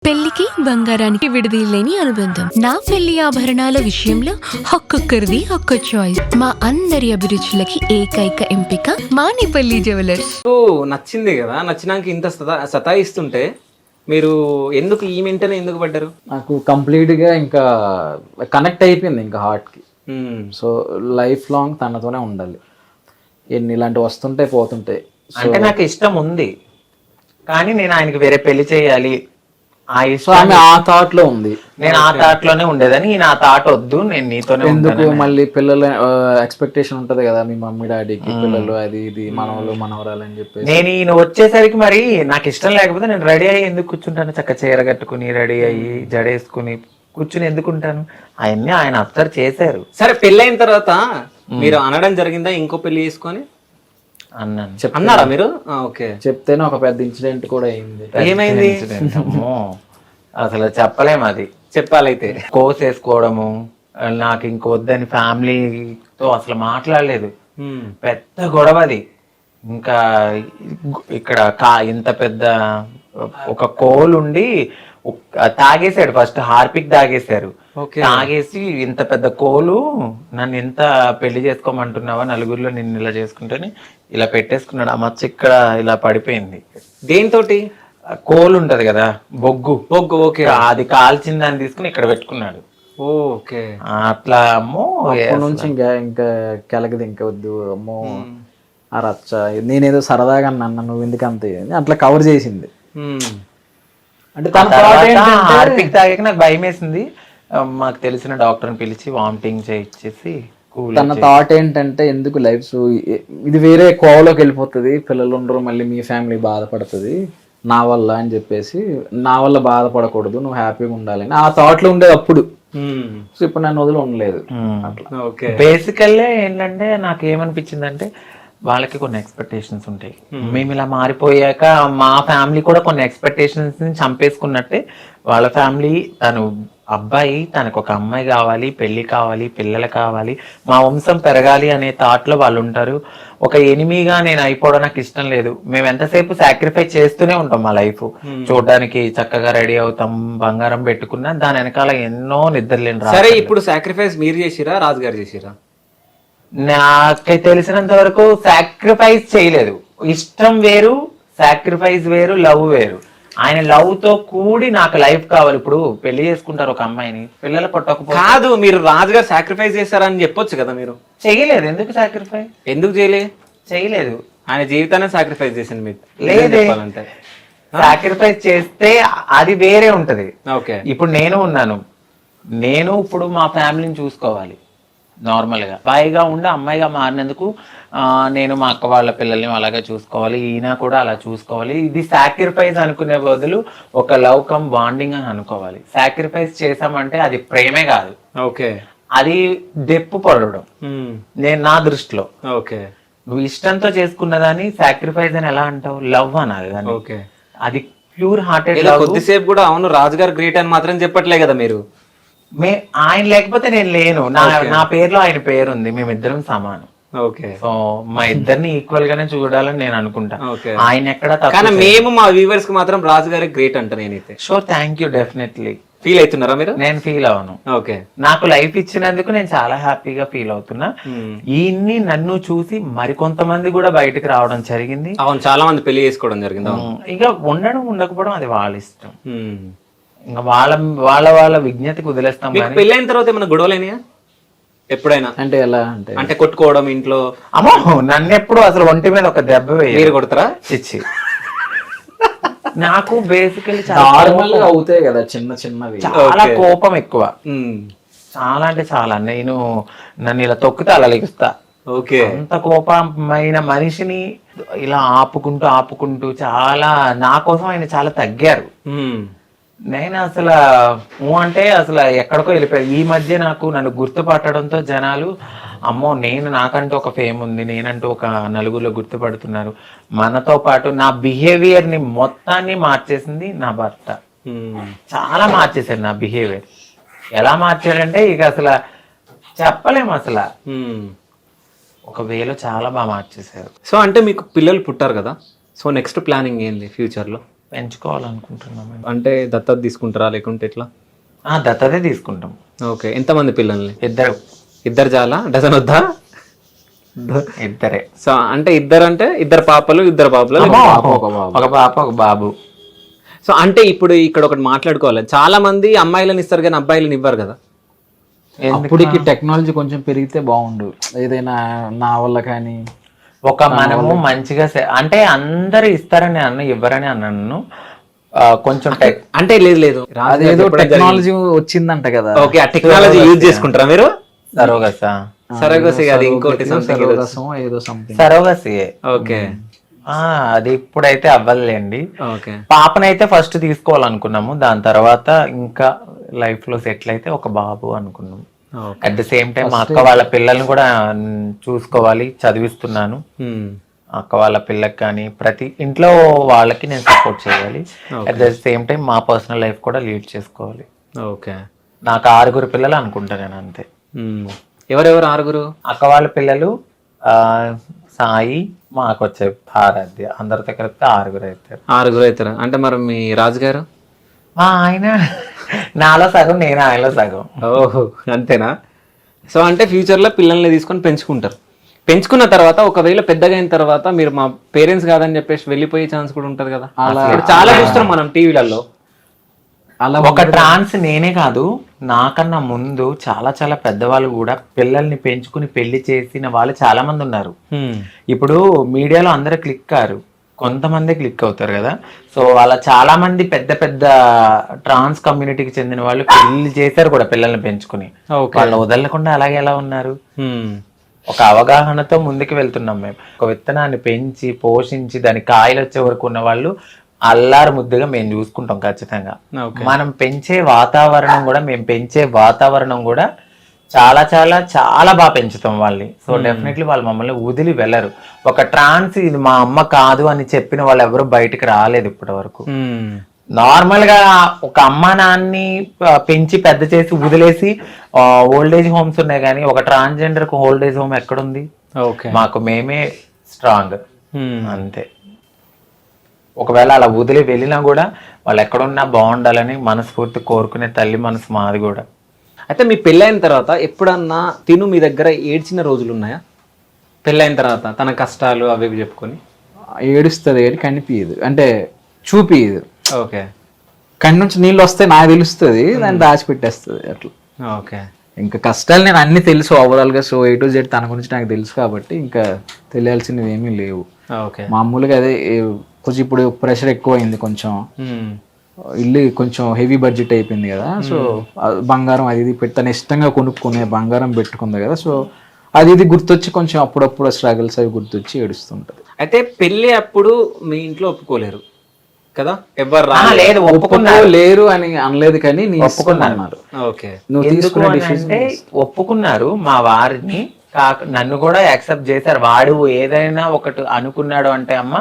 పెళ్లికి బంగారానికి విడదీయలేని అనుబంధం. నా పెళ్లి ఆభరణాల విషయంలో ఒక్కొక్కరిది ఒక్క చాయిస్. మా అందరి అభిరుచులకి ఏకైక ఎంపిక మానిపల్లి జ్యువెలర్స్. నచ్చింది కదా, నచ్చినాక ఇంత సతాయిస్తుంటే మీరు ఎందుకు ఈ వెంటనే ఎందుకు పడ్డారు? నాకు కంప్లీట్గా ఇంకా కనెక్ట్ అయిపోయింది ఇంకా హార్ట్కి. సో లైఫ్ లాంగ్ తనతోనే ఉండాలి. ఎన్ని ఇలాంటివి వస్తుంటాయి పోతుంటాయి. అంటే నాకు ఇష్టం ఉంది కానీ నేను ఆయనకి వేరే పెళ్లి చేయాలి సో ఆమె ఆ థాట్ లో ఉంది. నేను ఆ థాట్ లోనే ఉండేదని నా థాట్ వద్దు, నేను నీతోనే ఎందుకు మళ్ళీ పిల్లల ఎక్స్పెక్టేషన్ ఉంటది కదా, మీ మమ్మీ డాడీకి పిల్లలు అది ఇది మనవలు మనవరాలు అని చెప్పి. నేను ఈయన వచ్చేసరికి మరి నాకు ఇష్టం లేకపోతే నేను రెడీ అయ్యి ఎందుకు కూర్చుంటాను? చక్క చీర కట్టుకుని రెడీ అయ్యి జడేసుకుని కూర్చుని ఎందుకుంటాను? అవన్నీ ఆయన అబ్జర్వ్ చేశారు. సరే, పెళ్ళైన తర్వాత మీరు అనడం జరిగిందా ఇంకో పెళ్లి చేసుకొని? అన్నాను. అన్నారా మీరు? ఓకే. చెప్తేనే ఒక పెద్ద ఇన్సిడెంట్ కూడా అయింది. ఏమైంది? అసలు చెప్పలేము. అది చెప్పాలైతే కోసేసుకోవడము, నాకు ఇంక వద్దని ఫ్యామిలీతో అసలు మాట్లాడలేదు. పెద్ద గొడవ అది. ఇంకా ఇక్కడ ఇంత పెద్ద ఒక కోల్ ఉండి తాగేశాడు. First Harpic తాగేశారు. తాగేసి ఇంత పెద్ద కోలు నన్ను ఎంత పెళ్లి చేసుకోమంటున్నావా, నలుగురిలో నిన్ను ఇలా చేసుకుంటేనే ఇలా పెట్టేసుకున్నాడు. ఆ మచ్చ ఇక్కడ ఇలా పడిపోయింది. దేనితోటి? కోలు ఉంటది కదా, బొగ్గు. ఓకే. అది కాల్చిన దాన్ని తీసుకుని ఇక్కడ పెట్టుకున్నాడు. ఓకే. అట్లా అమ్మో నుంచి ఇంకా కెలగది ఇంకా వద్దు అమ్మో ఆ రచ్చ. నేనేదో సరదాగా అన్నా, నువ్వు ఎందుకు అంతే అట్లా కవర్ చేసింది. అంటే హార్పిక్ తాగాక నాకు భయం వేసింది. మాకు తెలిసిన డాక్టర్ని పిలిచి వామిటింగ్ చేయించేసి తన థాట్ ఏంటంటే ఎందుకు లైఫ్ ఇది వేరే కోవలోకి వెళ్ళిపోతుంది, పిల్లలు ఉండరు, మళ్ళీ మీ ఫ్యామిలీ బాధపడుతుంది నా వల్ల అని చెప్పేసి, నా వల్ల బాధపడకూడదు, నువ్వు హ్యాపీగా ఉండాలని ఆ థాట్ లో ఉండేది అప్పుడు. సో ఇప్పుడు నన్ను వదిలి ఉండలేదు. అట్లా బేసికల్లీ ఏంటంటే నాకు ఏమనిపించింది అంటే వాళ్ళకి కొన్ని ఎక్స్పెక్టేషన్స్ ఉంటాయి. మేము ఇలా మారిపోయాక మా ఫ్యామిలీ కూడా కొన్ని ఎక్స్పెక్టేషన్స్ ని చంపేసుకున్నట్టే వాళ్ళ ఫ్యామిలీ, తను అబ్బాయి తనకు ఒక అమ్మాయి కావాలి, పెళ్లి కావాలి, పిల్లలు కావాలి, మా వంశం పెరగాలి అనే థాట్ లో వాళ్ళు ఉంటారు. ఒక ఎనిమిగా నేను అయిపోవడం నాకు ఇష్టం లేదు. మేము ఎంతసేపు సాక్రిఫైస్ చేస్తూనే ఉంటాం. మా లైఫ్ చూడడానికి చక్కగా రెడీ అవుతాం, బంగారం పెట్టుకున్నా దాని వెనకాల ఎన్నో నిద్రలేని. సరే, ఇప్పుడు సాక్రిఫైస్ మీరు చేసిరా, రాజుగారు చేసిరా? నాకు తెలిసినంత వరకు సాక్రిఫైస్ చేయలేదు. ఇష్టం వేరు, సాక్రిఫైస్ వేరు, లవ్ వేరు. ఆయన లవ్ తో కూడి నాకు లైఫ్ కావాలి. ఇప్పుడు పెళ్లి చేసుకుంటారు ఒక అమ్మాయిని, పిల్లలు పుట్టకపోతే కాదు. మీరు రాజుగారు సాక్రిఫైస్ చేస్తారని చెప్పొచ్చు కదా. మీరు చేయలేదు. ఎందుకు సాక్రిఫైస్? ఎందుకు చేయలేదు? ఆయన జీవితాన్ని సాక్రిఫైస్ చేసింది మీకు లేదే. సాక్రిఫైస్ చేస్తే అది వేరే ఉంటది. ఓకే. ఇప్పుడు నేను ఉన్నాను, నేను ఇప్పుడు మా ఫ్యామిలీని చూసుకోవాలి. నార్మల్ గా అబ్బాయిగా ఉండి అమ్మాయిగా మారినందుకు నేను మా అక్క వాళ్ళ పిల్లల్ని అలాగే చూసుకోవాలి, ఈయన కూడా అలా చూసుకోవాలి. ఇది సాక్రిఫైస్ అనుకునే బదులు ఒక లవ్ కమ్ బాండింగ్ అని అనుకోవాలి. సాక్రిఫైస్ చేసామంటే అది ప్రేమే కాదు. ఓకే. అది దెప్పు పడడం. నేను నా దృష్టిలో. ఓకే. నువ్వు ఇష్టంతో చేసుకున్నదాన్ని సాక్రిఫైస్ అని ఎలా అంటావు? లవ్ అనాలి దాన్ని. ఓకే. అది ప్యూర్ హార్టెడ్. కొద్దిసేపు కూడా అవును రాజుగారు గ్రేట్ అని మాత్రం చెప్పట్లే కదా మీరు. ఆయన లేకపోతే నేను లేను. నా పేరులో ఆయన పేరు ఉంది, మేమిద్దరం సమానం. ఓకే. సో మా ఇద్దరిని ఈక్వల్ గానే చూడాలని నేను అనుకుంటా. ఆయన ఎక్కడ కానీ మేము మా వ్యూవర్స్ కి మాత్రం రాజుగారి గ్రేట్ అంట. నేనైతే sure, thank you. Definitely. Feel అవుతున్నారా మీరు? నేను ఫీల్ అవును. ఓకే. నాకు లైఫ్ ఇచ్చినందుకు నేను చాలా హ్యాపీగా ఫీల్ అవుతున్నా. ఈయన్ని నన్ను చూసి మరికొంతమంది కూడా బయటకు రావడం జరిగింది. అవును, చాలా మంది పెళ్లి చేసుకోవడం జరిగింది. ఇక ఉండడం ఉండకపోవడం అది వాళ్ళ ఇష్టం. ఇంకా వాళ్ళ వాళ్ళ విజ్ఞతకి వదిలేస్తాం. పెళ్ళైన తర్వాత ఏమైనా గొడవలైనాయా ఎప్పుడైనా? అంటే ఎలా అంటే కొట్టుకోవడం ఇంట్లో? అమ్మో, నన్ను ఎప్పుడు అసలు ఒంటి మీద ఒక దెబ్బ వేయాలి. మీరు కొడతారా? చిచ్చి. నాకు బేసికలీ నార్మల్ గా అవుతాయి కదా చిన్న చిన్నవి. చాలా కోపం ఎక్కువ, చాలా అంటే చాలా. నన్ను ఇలా తొక్కితే అలా లెగుస్తా. ఓకే. అంత కోపమైన మనిషిని ఇలా ఆపుకుంటూ చాలా నా కోసం ఆయన చాలా తగ్గారు. నేను అసలు అంటే అసలు ఎక్కడికో వెళ్ళిపోయాను. ఈ మధ్య నన్ను గుర్తుపట్టడంతో జనాలు అమ్మో నాకంటూ ఒక ఫేమ్ ఉంది, నేనంటూ ఒక నలుగురిలో గుర్తుపడుతున్నారు. మనతో పాటు నా బిహేవియర్ ని మొత్తాన్ని మార్చేసింది నా భర్త. చాలా మార్చేశారు నా బిహేవియర్. ఎలా మార్చాడంటే ఇక అసలు చెప్పలేము. అసలు ఒక వేలో చాలా బాగా మార్చేశారు. సో అంటే మీకు పిల్లలు పుట్టారు కదా, సో నెక్స్ట్ ప్లానింగ్ ఏంది ఫ్యూచర్ లో? పెంచుకోవాలనుకుంటున్నాం. అంటే దత్తత తీసుకుంటారా లేకుంటే ఎట్లా? దత్తతే తీసుకుంటాం. ఓకే. ఎంతమంది పిల్లల్ని? ఇద్దరు చాలా? డజన్ వద్దా? ఇద్దరే. సో అంటే ఇద్దరు పాపలు ఇద్దరు బాబులు? ఒక పాప ఒక బాబు. సో అంటే ఇప్పుడు ఇక్కడ ఒకటి మాట్లాడుకోవాలి, చాలా మంది అమ్మాయిలను ఇస్తారు కానీ అబ్బాయిలను ఇవ్వరు కదా. అప్పటికి టెక్నాలజీ కొంచెం పెరిగితే బాగుండు, ఏదైనా నా వల్ల కానీ మనము మంచిగా అంటే అందరు ఇస్తారని ఇవ్వరని అన్నాను కొంచెం. అంటే లేదు అదేదో టెక్నాలజీ వచ్చిందంట కదా. ఓకే, ఆ టెక్నాలజీ యూజ్ చేసుకుంటారా మీరు? సరోగసి అది ఇంకోటి సరోగసి. ఓకే. అది ఇప్పుడైతే అవ్వలేండి. పాపనైతే ఫస్ట్ తీసుకోవాలనుకున్నాము, దాని తర్వాత ఇంకా లైఫ్ లో సెటిల్ అయితే ఒక బాబు అనుకున్నాము. అట్ ద సేమ్ టైం మా అక్క వాళ్ళ పిల్లల్ని కూడా చూసుకోవాలి, చదివిస్తున్నాను. అక్క వాళ్ళ పిల్లకి కానీ ప్రతి ఇంట్లో వాళ్ళకి నేను సపోర్ట్ చేయాలి. అట్ ద సేమ్ టైం మా పర్సనల్ లైఫ్ కూడా లీడ్ చేసుకోవాలి. ఓకే. నాకు 6 పిల్లలు అనుకుంటా నేను, అంతే. ఎవరెవరు 6? అక్క వాళ్ళ పిల్లలు సాయి, మాకు వచ్చే ఆరాధ్య, అందరితో కలిపితే 6 అవుతారు. అంటే మరి మీ రాజుగారు? ఆయన నాలో సగం, నేను ఆయనలో సగం. ఓహో, అంతేనా? సో అంటే ఫ్యూచర్ లో పిల్లల్ని తీసుకొని పెంచుకుంటారు. పెంచుకున్న తర్వాత ఒకవేళ పెద్దగా అయిన తర్వాత మీరు మా పేరెంట్స్ కాదని చెప్పేసి వెళ్ళిపోయే ఛాన్స్ కూడా ఉంటది కదా. చాలా చూస్తున్నాం మనం టీవీలలో. ఒక ట్రాన్స్ నేనే కాదు, నాకన్నా ముందు చాలా చాలా పెద్దవాళ్ళు కూడా పిల్లల్ని పెంచుకుని పెళ్లి చేసిన వాళ్ళు చాలా మంది ఉన్నారు. ఇప్పుడు మీడియాలో అందరూ క్లిక్ కారు, కొంతమంది క్లిక్ అవుతారు కదా. సో అలా చాలా మంది పెద్ద పెద్ద ట్రాన్స్ కమ్యూనిటీకి చెందిన వాళ్ళు పెళ్లి చేశారు కూడా పిల్లల్ని పెంచుకుని. వాళ్ళు వదలకుండా అలాగే ఎలా ఉన్నారు. ఒక అవగాహనతో ముందుకు వెళ్తున్నాం మేము. ఒక విత్తనాన్ని పెంచి పోషించి దాని కాయలు వచ్చే వరకు ఉన్న వాళ్ళు అల్లారు ముద్దుగా మేము చూసుకుంటాం ఖచ్చితంగా. మనం పెంచే వాతావరణం కూడా, మేము పెంచే వాతావరణం కూడా చాలా చాలా చాలా బాగా పెంచుతాం వాళ్ళని. సో డెఫినెట్లీ వాళ్ళు మమ్మల్ని వదిలి వెళ్ళరు. ఒక ట్రాన్స్ ఇది మా అమ్మ కాదు అని చెప్పిన వాళ్ళు ఎవరు బయటకు రాలేదు ఇప్పటి వరకు. నార్మల్ గా ఒక అమ్మ నాన్ని పెంచి పెద్ద చేసి వదిలేసి ఓల్డేజ్ హోమ్స్ ఉన్నాయి, కానీ ఒక ట్రాన్స్జెండర్ కు ఓల్డేజ్ హోమ్ ఎక్కడుంది? మాకు మేమే స్ట్రాంగ్, అంతే. ఒకవేళ అలా వదిలి వెళ్ళినా కూడా వాళ్ళు ఎక్కడున్నా బాగుండాలని మనస్ఫూర్తి కోరుకునే తల్లి మనసు మాది కూడా. అయితే మీ పెళ్ళైన తర్వాత ఎప్పుడన్నా తిను మీ దగ్గర ఏడ్చిన రోజులు ఉన్నాయా? పెళ్ళైన తర్వాత తన కష్టాలు అవి చెప్పుకొని ఏడుస్తుంది కానీ కనిపించదు, అంటే చూపియదు. ఓకే. కಣ್ಣు నుంచి నీళ్ళు వస్తే నాకు తెలుస్తుంది, దాన్ని దాచిపెట్టేస్తుంది అట్లా. ఓకే. ఇంకా కష్టాలు నేను అన్ని తెలుసు ఓవరాల్ గా. సో A to Z తన గురించి నాకు తెలుసు కాబట్టి ఇంకా తెలియాల్సినవి ఏమీ లేవు. మామూలుగా అదే కొంచెం ఇప్పుడు ప్రెషర్ ఎక్కువ అయింది, కొంచెం ఇల్లు కొంచెం హెవీ బడ్జెట్ అయిపోయింది కదా. సో బంగారం అది ఇది పెట్టి తను ఇష్టంగా కొనుక్కునే బంగారం పెట్టుకుంది కదా. సో అది ఇది గుర్తొచ్చి కొంచెం అప్పుడప్పుడు స్ట్రగుల్స్ అవి గుర్తొచ్చి ఏడుస్తుంటది. అయితే పెళ్ళి అప్పుడు మీ ఇంట్లో ఒప్పుకోలేరు కదా? ఎవరు లేదు, లేరు అని అనలేదు, కానీ నీ ఒప్పుకున్నారు. నువ్వు తీసుకున్న డిసిషన్ ఒప్పుకున్నారు. మా వారిని నన్ను కూడా యాక్సెప్ట్ చేశారు. వాడు ఏదైనా ఒకటి అనుకున్నాడు అంటే అమ్మ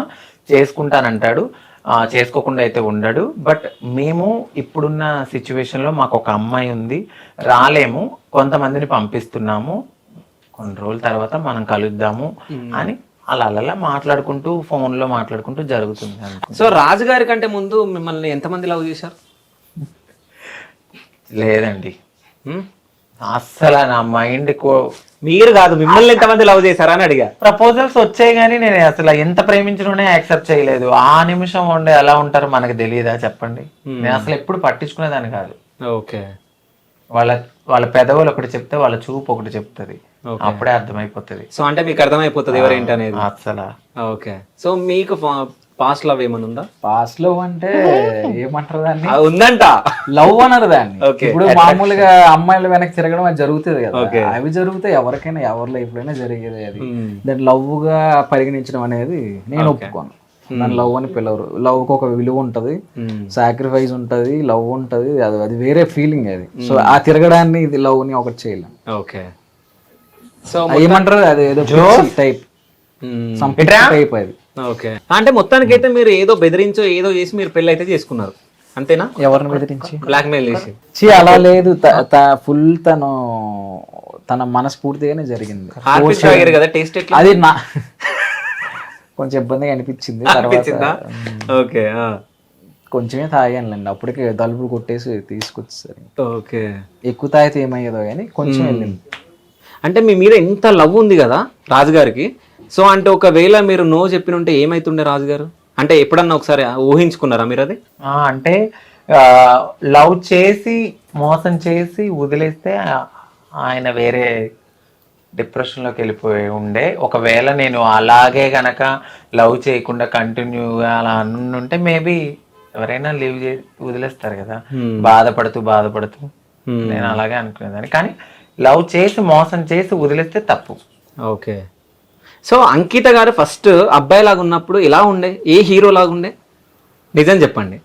చేసుకుంటానంటాడు, చేసుకోకుండా అయితే ఉండడు. బట్ మేము ఇప్పుడున్న సిచ్యువేషన్ లో మాకు ఒక అమ్మాయి ఉంది, రాలేము, కొంతమందిని పంపిస్తున్నాము, కొన్ని రోజుల తర్వాత మనం కలుద్దాము అని అలా మాట్లాడుకుంటూ ఫోన్ లో మాట్లాడుకుంటూ జరుగుతుంది. సో రాజుగారి కంటే ముందు మిమ్మల్ని ఎంతమంది లవ్ చేశారు? లేదండి, అస్సలు నా మైండ్ మీరు కాదు, మిమ్మల్ని ఎంతమంది లవ్ చేశారా అని అడిగా. ప్రపోజల్స్ వచ్చాయి కానీ నేను అసలు ఎంత ప్రేమించడం యాక్సెప్ట్ చేయలేదు. ఆ నిమిషం ఉండే ఎలా ఉంటారో మనకు తెలియదా చెప్పండి. నేను అసలు ఎప్పుడు పట్టించుకునేదాన్ని కాదు. ఓకే. వాళ్ళ పెదవులు ఒకటి చెప్తే వాళ్ళ చూపు ఒకటి చెప్తుంది, అప్పుడే అర్థమైపోతుంది. సో అంటే మీకు అర్థమైపోతుంది ఎవరేంటి అనేది అసలు. ఓకే. సో మీకు పాస్ట్ లవ్ ఏమన్నా ఉందా? పాస్ట్ లవ్ అంటే ఏమంటారు దాన్ని? ఉందంట, లవ్ అన్నారు దాన్ని. ఇప్పుడు మామూలుగా అమ్మాయిల వెనక్కి తిరగడం అది జరుగుతుంది కదా, అవి జరిగితే ఎవరికైనా ఎవరి లైఫ్ లోనే జరిగేది. అది దాన్ని లవ్ గా పరిగణించడం అనేది నేను ఒప్పుకోను. దాని లవ్ అని పిలవరు. లవ్ కు ఒక విలువ ఉంటది, సాక్రిఫైస్ ఉంటది, లవ్ ఉంటది, అది వేరే ఫీలింగ్ అది. సో ఆ తిరగడాన్ని ఇది లవ్ ని ఒకటి చేయలేం. ఓకే. సో ఏమంటారు అది ఏదో టైప్ టైప్ అది. ఓకే. అంటే మొత్తానికి అయితే మీరు ఏదో బెదిరించో ఏదో చేసి మీరు పెళ్లి అయితే చేసుకున్నారు, అంతేనా? ఎవరిని బెదిరించి? బ్లాక్ మెయిల్ చేసి? అలా లేదు, ఫుల్ తన మనస్ఫూర్తిగానే జరిగింది. అది నా కొంచెం ఇబ్బందిగా అనిపించింది. ఓకే. కొంచెమే తాగానులేండి, అప్పటికే తలుపులు కొట్టేసి తీసుకొచ్చేసరి. ఓకే. ఎక్కువ తాగితే ఏమయ్యేదో కానీ కొంచెం వెళ్ళింది. అంటే మీ మీద ఎంత లవ్ ఉంది కదా రాజుగారికి, సో అంటే ఒకవేళ మీరు నో చెప్పిన ఉంటే ఏమైతుండే రాజుగారు? అంటే ఎప్పుడన్నా ఒకసారి ఊహించుకున్నారా మీరు అది? అంటే లవ్ చేసి మోసం చేసి వదిలేస్తే ఆయన వేరే డిప్రెషన్లోకి వెళ్ళిపోయి ఉండే. ఒకవేళ నేను అలాగే గనక లవ్ చేయకుండా కంటిన్యూగా అలా అనుంటే మేబీ ఎవరైనా లీవ్ చేసి వదిలేస్తారు కదా, బాధపడుతూ. నేను అలాగే అనుకునేదాన్ని, కానీ లవ్ చేసి మోసం చేసి వదిలేస్తే తప్పు. ఓకే. సో అంకిత గారు ఫస్ట్ అబ్బాయి లాగా ఉన్నప్పుడు ఎలా ఉండే, ఏ హీరో లాగా ఉండే? నిజం చెప్పండి.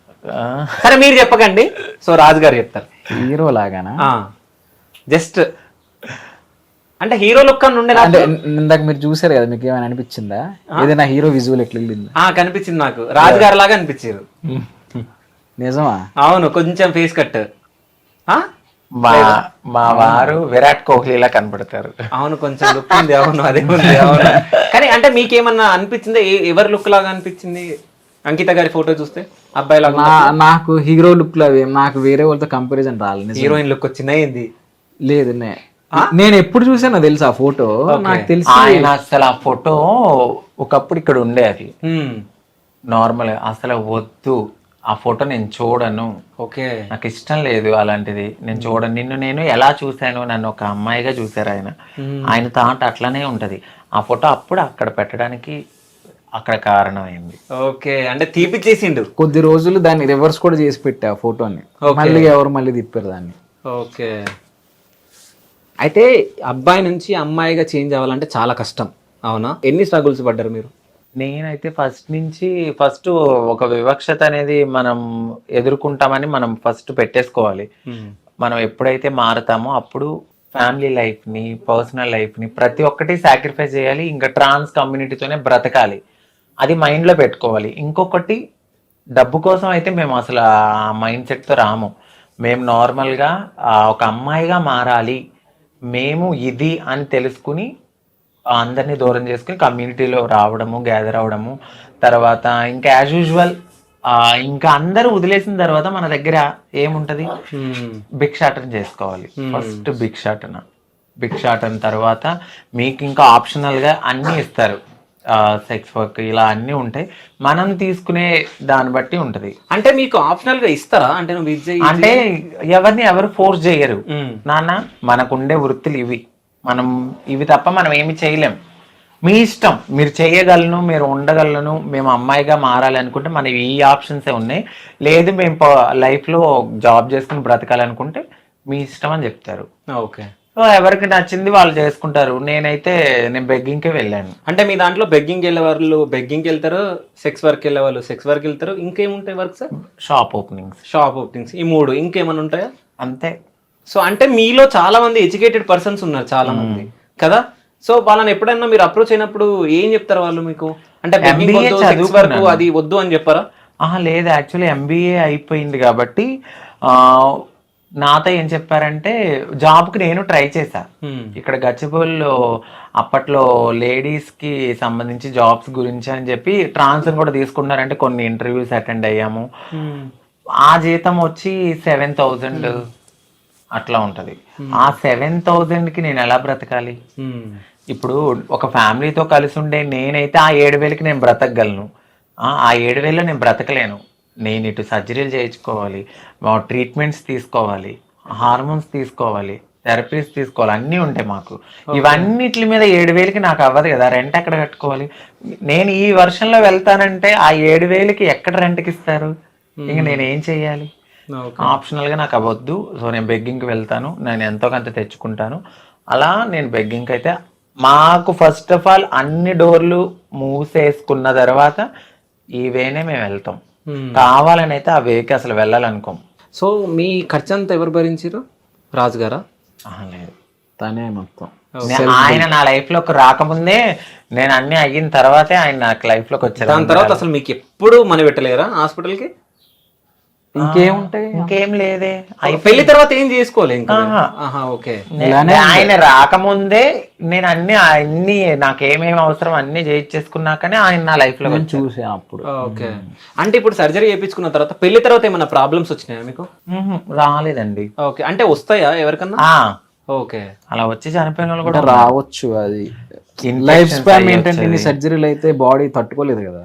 సరే మీరు చెప్పకండి, సో రాజు గారు చెప్తారు. హీరో లాగానా? జస్ట్ అంటే హీరో లుక్ అని ఉండే. అంటే ఇందాక మీరు చూసారు కదా, మీకు ఏమైనా అనిపించిందా ఏదైనా హీరో విజువల్ ఎట్లా వెళ్ళింది? కనిపించింది నాకు, రాజు గారు లాగా అనిపించారు. నిజమా? అవును, కొంచెం ఫేస్ కట్. మా వారు విరాట్ కోహ్లీలా కనపడతారు. అవును, కొంచెం లుక్ ఉంది. అవును, అదే ఉంది. అవును, కానీ అంటే మీకేమన్నా అనిపించిందా, ఎవరి లుక్ లాగా అనిపించింది అంకిత గారి ఫోటో చూస్తే? అబ్బాయి లాగా? నాకు హీరో లుక్ లో నాకు వేరే వాళ్ళతో కంపారిజన్ రాలేదు. హీరోయిన్ లుక్ వచ్చిందా ఏంది? లేదు, నేను ఎప్పుడు చూసానో తెలుసు ఆ ఫోటో. నాకు తెలిసి ఆయన అసలు ఆ ఫోటో ఒకప్పుడు ఇక్కడ ఉండే, అది నార్మల్ అసలు వద్దు ఆ ఫోటో, నేను చూడను. ఓకే, నాకు ఇష్టం లేదు అలాంటిది, నేను చూడను. నేను ఎలా చూశాను, నన్ను ఒక అమ్మాయిగా చూశారు ఆయన. ఆయన థాట్ అట్లనే ఉంటది. ఆ ఫోటో అప్పుడు అక్కడ పెట్టడానికి అక్కడ కారణమైంది. ఓకే, అంటే తీపిచ్చేసిండు. కొద్ది రోజులు దాన్ని రివర్స్ కూడా చేసి పెట్టా ఆ ఫోటోని, మళ్ళీ ఎవరు మళ్ళీ తిప్పారు దాన్ని. ఓకే, అయితే అబ్బాయి నుంచి అమ్మాయిగా చేంజ్ అవ్వాలంటే చాలా కష్టం, అవునా? ఎన్ని స్ట్రగుల్స్ పడ్డారు మీరు? నేనైతే ఫస్ట్ ఒక వివక్షత అనేది మనం ఎదుర్కొంటామని మనం ఫస్ట్ పెట్టేసుకోవాలి. మనం ఎప్పుడైతే మారుతామో అప్పుడు ఫ్యామిలీ లైఫ్ని, పర్సనల్ లైఫ్ని ప్రతి ఒక్కటి సాక్రిఫైస్ చేయాలి. ఇంకా ట్రాన్స్ కమ్యూనిటీతోనే బ్రతకాలి, అది మైండ్లో పెట్టుకోవాలి. ఇంకొకటి, డబ్బు కోసం అయితే మేము అసలు ఆ మైండ్ సెట్తో రాము. మేము నార్మల్గా ఒక అమ్మాయిగా మారాలి, మేము ఇది అని తెలుసుకుని అందరినీ దూరం చేసుకుని కమ్యూనిటీలో రావడము, గ్యాదర్ అవడము. తర్వాత ఇంకా యాజ్ యూజువల్ ఇంకా అందరూ వదిలేసిన తర్వాత మన దగ్గర ఏముంటది, భిక్షాటన చేసుకోవాలి. ఫస్ట్ భిక్షాటన తర్వాత మీకు ఇంకా ఆప్షనల్గా అన్నీ ఇస్తారు, సెక్స్ వర్క్ ఇలా అన్నీ ఉంటాయి. మనం తీసుకునే దాన్ని బట్టి ఉంటది. అంటే మీకు ఆప్షనల్ గా ఇస్తారా? అంటే నువ్వు అంటే ఎవరు ఫోర్స్ చేయరు నాన్న, మనకుండే వృత్తులు ఇవి, మనం ఇవి తప్ప మనం ఏమి చేయలేం, మీ ఇష్టం, మీరు చేయగలను, మీరు ఉండగలను, మేము అమ్మాయిగా మారాలి అనుకుంటే మనకి ఈ ఆప్షన్సే ఉన్నాయి. లేదు మేము లైఫ్లో జాబ్ చేసుకుని బ్రతకాలనుకుంటే మీ ఇష్టం అని చెప్తారు. ఓకే, ఎవరికి నచ్చింది వాళ్ళు చేసుకుంటారు. నేను బెగ్గింగ్కే వెళ్ళాను. అంటే మీ దాంట్లో బెగ్గింగ్ వెళ్ళే వాళ్ళు బెగ్గింగ్కి వెళ్తారు, సెక్స్ వర్క్ వెళ్ళే వాళ్ళు సెక్స్ వర్క్ వెళ్తారు, ఇంకేముంటాయి వర్క్స్? షాప్ ఓపెనింగ్స్, ఈ 3 ఇంకేమైనా ఉంటాయా? అంతే. సో అంటే మీలో చాలా మంది ఎడ్యుకేటెడ్ పర్సన్స్ ఉన్నారు, చాలా మంది కదా. సో వాళ్ళని ఎప్పుడైనా మీరు అప్రోచ్ అయినప్పుడు ఏం చెప్తారు వాళ్ళు మీకు? అంటే సెక్స్ వర్క్ అది వద్దు అని చెప్పారా? లేదు, యాక్చువల్లీ MBA అయిపోయింది కాబట్టి నాతో ఏం చెప్పారంటే, జాబ్కి నేను ట్రై చేశా ఇక్కడ గచ్చిబౌలిలో. అప్పట్లో లేడీస్కి సంబంధించి జాబ్స్ గురించి అని చెప్పి ట్రాన్స్ కూడా తీసుకున్నారంటే కొన్ని ఇంటర్వ్యూస్ అటెండ్ అయ్యాము. ఆ జీతం వచ్చి 7,000 అట్లా ఉంటుంది. ఆ 7,000కి నేను ఎలా బ్రతకాలి? ఇప్పుడు ఒక ఫ్యామిలీతో కలిసి ఉండే నేనైతే ఆ 7,000కి నేను బ్రతకగలను, ఆ 7,000లో నేను బ్రతకలేను. నేను ఇటు సర్జరీలు చేయించుకోవాలి, ట్రీట్మెంట్స్ తీసుకోవాలి, హార్మోన్స్ తీసుకోవాలి, థెరపీస్ తీసుకోవాలి, అన్నీ ఉంటాయి మాకు. ఇవన్నిటి మీద 7,000కి నాకు అవ్వదు కదా, రెంట్ ఎక్కడ కట్టుకోవాలి? నేను ఈ వర్షంలో వెళ్తానంటే ఆ 7,000కి ఎక్కడ రెంట్కి ఇస్తారు? ఇంక నేను ఏం చెయ్యాలి? ఆప్షనల్గా నాకు అవ్వద్దు. సో నేను బెగ్గింగ్కి వెళ్తాను, నేను ఎంతో కొంత తెచ్చుకుంటాను. అలా నేను బెగ్గింగ్కి అయితే మాకు ఫస్ట్ ఆఫ్ ఆల్ అన్ని డోర్లు మూసేసుకున్న తర్వాత ఈ వేనే మేము వెళ్తాం. కావాలని అయితే ఆ వేకి అసలు వెళ్ళాలనుకోం. సో మీ ఖర్చు అంతా ఎవరు భరించారు? రాజుగారా? లేదు, తనే మొత్తం. ఆయన నా లైఫ్ లోకి రాకముందే, నేను అన్ని అయిన తర్వాతే ఆయన నాకు లైఫ్ లోకి వచ్చారు. దాని తర్వాత అసలు మీకు ఎప్పుడు మనీ పెట్టలేరా హాస్పిటల్కి? ఇంకేముంటాయి? ఇంకేం లేదే. పెళ్లి తర్వాత ఏం చేసుకోవాలి ఇంకా? ఓకే. ఆయన రాకముందే నేను అన్ని నాకేమేమి అవసరం అన్ని చేయించేసుకున్నాకనే ఆయన నా లైఫ్ లో చూసా అప్పుడు. ఓకే. అంటే ఇప్పుడు సర్జరీ చేయించుకున్న తర్వాత పెళ్లి తర్వాత ఏమైనా ప్రాబ్లమ్స్ వచ్చినాయా మీకు? రాలేదండి. ఓకే. అంటే వస్తాయా ఎవరికన్నా? ఓకే. అలా వచ్చి చనిపోయిన వాళ్ళు కూడా రావచ్చు. అది లైఫ్ స్పాన్ ఏంటంటే ఇన్ని సర్జరీలు అయితే బాడీ తట్టుకోలేదు కదా.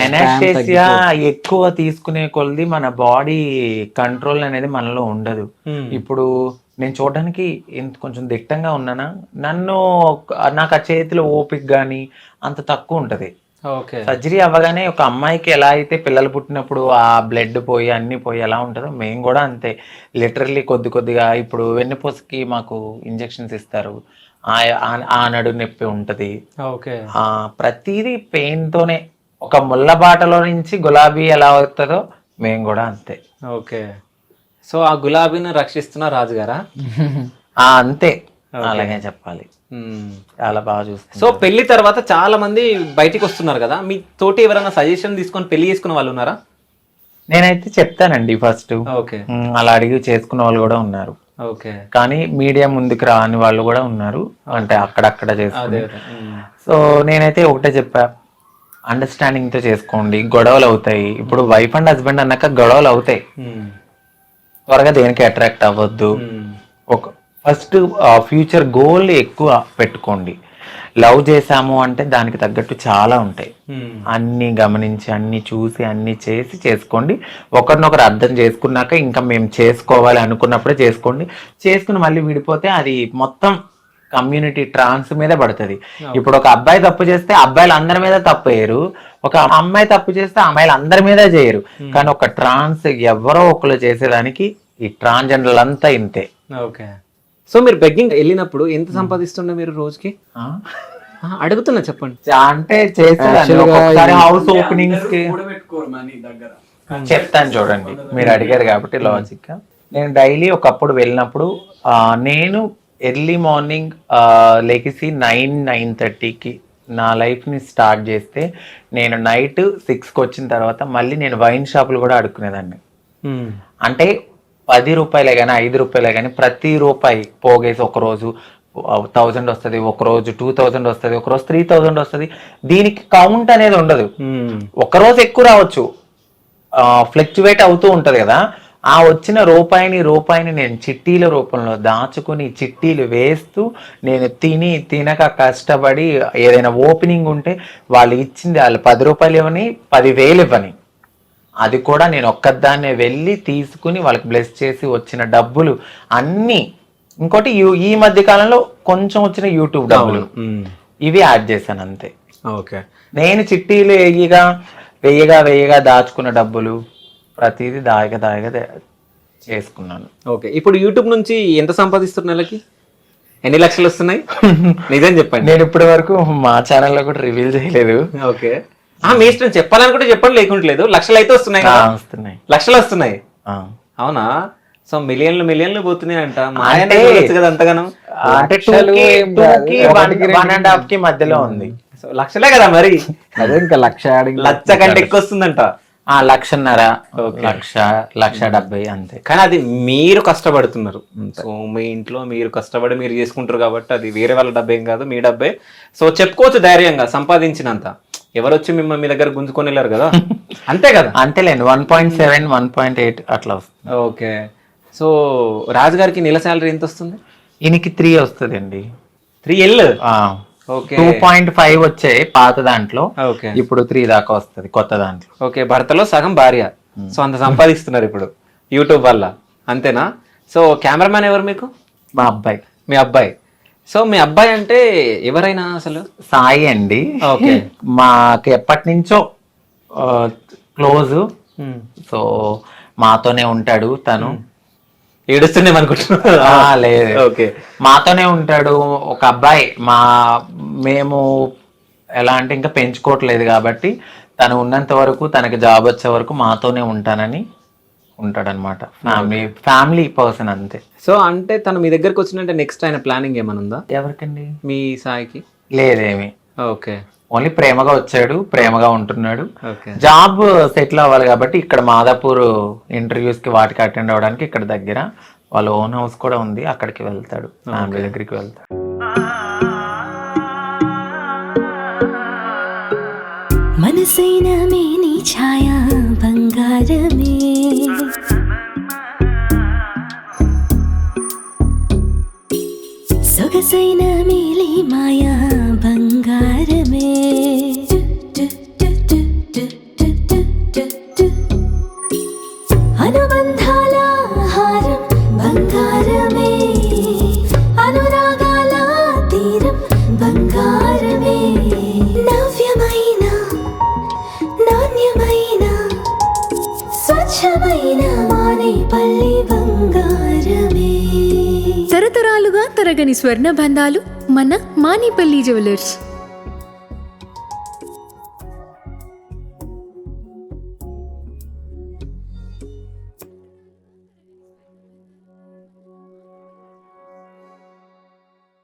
ఎనాస్థేసియా ఎక్కువ తీసుకునే కొలది మన బాడీ కంట్రోల్ అనేది మనలో ఉండదు. ఇప్పుడు నేను చూడడానికి కొంచెం దిట్టంగా ఉన్నానా, నాకు ఆ చేతిలో ఓపిక గానీ అంత తక్కువ ఉంటది. సర్జరీ అవ్వగానే ఒక అమ్మాయికి ఎలా అయితే పిల్లలు పుట్టినప్పుడు ఆ బ్లడ్ పోయి అన్ని పోయి ఎలా ఉంటుందో మేము కూడా అంతే. లిటరల్లీ కొద్దిగా ఇప్పుడు వెన్నుపూసకి మాకు ఇంజెక్షన్స్ ఇస్తారు, ఆ నడు నొప్పి ఉంటది, ప్రతిదీ పెయిన్ తోనే. ఒక ముళ్ళ బాటలో నుంచి గులాబీ ఎలా అవుతుందో మేము కూడా అంతే. ఓకే. సో ఆ గులాబీని రక్షిస్తున్న రాజుగారా? అంతే, అలాగే చెప్పాలి. చాలా బాగా చూస్తారు. సో పెళ్లి తర్వాత చాలా మంది బయటికి వస్తున్నారు కదా, మీ తోటి ఎవరైనా సజెషన్ తీసుకొని పెళ్లి చేసుకున్న వాళ్ళు ఉన్నారా? నేనైతే చెప్తానండి ఫస్ట్. ఓకే. అలా అడిగి చేసుకున్న వాళ్ళు కూడా ఉన్నారు. ఓకే. కానీ మీడియా ముందుకు రాని వాళ్ళు కూడా ఉన్నారు, అంటే అక్కడక్కడ చేసుకుని. సో నేనైతే ఒకటే చెప్పా, అండర్స్టాండింగ్ తో చేసుకోండి. గొడవలు అవుతాయి. ఇప్పుడు వైఫ్ అండ్ హస్బెండ్ అన్నాక గొడవలు అవుతాయి. త్వరగా దేనికి అట్రాక్ట్ అవ్వద్దు. ఫస్ట్ ఫ్యూచర్ గోల్ ఎక్కువ పెట్టుకోండి. లవ్ చేసాము అంటే దానికి తగ్గట్టు చాలా ఉంటాయి. అన్ని గమనించి అన్ని చూసి అన్ని చేసి చేసుకోండి. ఒకరినొకరు అర్థం చేసుకున్నాక ఇంకా మేము చేసుకోవాలి అనుకున్నప్పుడే చేసుకోండి. చేసుకుని మళ్ళీ విడిపోతే అది మొత్తం కమ్యూనిటీ ట్రాన్స్ మీద పడుతుంది. ఇప్పుడు ఒక అబ్బాయి తప్పు చేస్తే అబ్బాయిలు అందరి మీద తప్పు వేయరు, ఒక అమ్మాయి తప్పు చేస్తే అమ్మాయిలు అందరి మీద చేయరు. కానీ ఒక ట్రాన్స్ ఎవరో ఒకరు చేసేదానికి ఈ ట్రాన్స్జెండర్లు అంతా ఇంతే. ఓకే. సో మీరు బెగ్గింగ్ వెళ్ళినప్పుడు ఎంత సంపాదిస్తుండే మీరు రోజుకి? అడుగుతున్నా, చెప్పండి. అంటే చేసేదాన్ని హౌస్ ఓపెనింగ్స్ కి చెప్తాను చూడండి, మీరు అడిగారు కాబట్టి లాజిక్. నేను డైలీ ఒకప్పుడు వెళ్ళినప్పుడు నేను ఎర్లీ మార్నింగ్ లెగిసి 9-9:30కి నా లైఫ్ని స్టార్ట్ చేస్తే నేను నైట్ 6కి వచ్చిన తర్వాత మళ్ళీ నేను వైన్ షాపులు కూడా అడుక్కునేదాన్ని. అంటే 10 రూపాయలే కానీ 5 రూపాయలే కానీ ప్రతి రూపాయి పోగేసి ఒకరోజు 1000 వస్తుంది, ఒకరోజు 2000 వస్తుంది, ఒకరోజు 3000 వస్తుంది. దీనికి కౌంట్ అనేది ఉండదు. ఒకరోజు ఎక్కువ రావచ్చు, ఫ్లక్చువేట్ అవుతూ ఉంటది కదా. ఆ వచ్చిన రూపాయిని నేను చిట్టీల రూపంలో దాచుకుని చిట్టీలు వేస్తూ నేను తినక కష్టపడి ఏదైనా ఓపెనింగ్ ఉంటే వాళ్ళు ఇచ్చింది వాళ్ళు 10 రూపాయలు ఇవ్వని 10,000 ఇవ్వని, అది కూడా నేను ఒక్కదాన్నే వెళ్ళి తీసుకుని వాళ్ళకి బ్లెస్ చేసి వచ్చిన డబ్బులు అన్నీ. ఇంకోటి ఈ మధ్య కాలంలో కొంచెం వచ్చిన యూట్యూబ్ డబ్బులు ఇవి యాడ్ చేశాను అంతే. ఓకే. నేను చిట్టీలు వెయ్యగా దాచుకున్న డబ్బులు ప్రతిదీ దాయగా చేసుకున్నాను. ఓకే. ఇప్పుడు యూట్యూబ్ నుంచి ఎంత సంపాదిస్తున్నారు? నెలకి ఎన్ని లక్షలు వస్తున్నాయి? నిజం చెప్పండి. నేను ఇప్పటి వరకు మా ఛానల్లో కూడా రివీల్ చేయలేదు. ఓకే. మీ ఇష్టం, చెప్పాలనుకుంటే చెప్పండి, లేకుంటలేదు. లక్షలు అయితే వస్తున్నాయి, లక్షలు వస్తున్నాయి. అవునా? సో మిలియన్లు పోతున్నాయి అంట. కదా అంతగానో? అంటే 2.5 కి మధ్యలో ఉంది. సో లక్షలే కదా మరి. అదే ఇంకా లక్ష కంటే ఎక్కువ వస్తుందంట. 1,50,000 1,70,000 అంతే. కానీ అది మీరు కష్టపడుతున్నారు. సో మీ ఇంట్లో మీరు కష్టపడి మీరు చేసుకుంటారు కాబట్టి అది వేరే వాళ్ళ డబ్బేం కాదు, మీ డబ్బే. సో చెప్పుకోవచ్చు ధైర్యంగా, సంపాదించినంత. ఎవరు వచ్చి మిమ్మల్ని మీ దగ్గర గుంజుకొని వెళ్ళారు కదా, అంతే కదా? అంతేలేండి. 1.7 1.8 అట్లా వస్తుంది. ఓకే. సో రాజుగారికి నెల శాలరీ ఎంత వస్తుంది? ఈయనకి 3 వస్తుందండి. 3L. 2.5 వచ్చాయి పాత దాంట్లో, ఇప్పుడు 3 దాకా వస్తుంది కొత్త దాంట్లో. ఓకే. భర్తలో సగం భార్య. సో అంత సంపాదిస్తున్నారు ఇప్పుడు యూట్యూబ్ వల్ల, అంతేనా? సో కెమెరామ్యాన్ ఎవరు మీకు? మా అబ్బాయి. మీ అబ్బాయి. సో మీ అబ్బాయి అంటే ఎవరైనా అసలు? సాయి అండి. ఓకే. మాకు ఎప్పటి నుంచో క్లోజ్. సో మాతోనే ఉంటాడు తను. ఏడుస్తున్నాం అనుకుంటున్నా? లేదు. ఓకే. మాతోనే ఉంటాడు. ఒక అబ్బాయి. మేము ఎలా అంటే ఇంకా పెంచుకోవట్లేదు కాబట్టి తను ఉన్నంత వరకు, తనకి జాబ్ వచ్చే వరకు మాతోనే ఉంటానని ఉంటాడనమాట. ఫ్యామిలీ పర్సన్ అంతే. సో అంటే తను మీ దగ్గరకు వచ్చినట్టే నెక్స్ట్ ఆయన ప్లానింగ్ ఏమైనా ఉందా? ఎవరికండి? మీ సాయికి? లేదేమి. ఓకే. ఓన్లీ ప్రేమగా వచ్చాడు, ప్రేమగా ఉంటున్నాడు. ఓకే. జాబ్ సెటిల్ అవ్వాలి కాబట్టి ఇక్కడ మాదాపూర్ ఇంటర్వ్యూస్ కి వాటికి అటెండ్ అవ్వడానికి ఇక్కడ దగ్గర వాళ్ళ ఓన్ హౌస్ కూడా ఉంది, అక్కడికి వెళ్తాడు, ఫ్యామిలీ దగ్గరికి వెళ్తాడు. మనసైన మేని ఛాయా బంగారమే, సొగసైన మేలి మాయా బంగారమే, అనుబంధాల హారం బంగారమే, అనురాగాల తీరం బంగారమే, నవ్యమైన నాణ్యమైన స్వచ్ఛమైన మానేపల్లి బంగారమే. తరతరాలుగా తరగని స్వర్ణ బంధాలు మన మానిపల్లి జ్యువెలర్స్.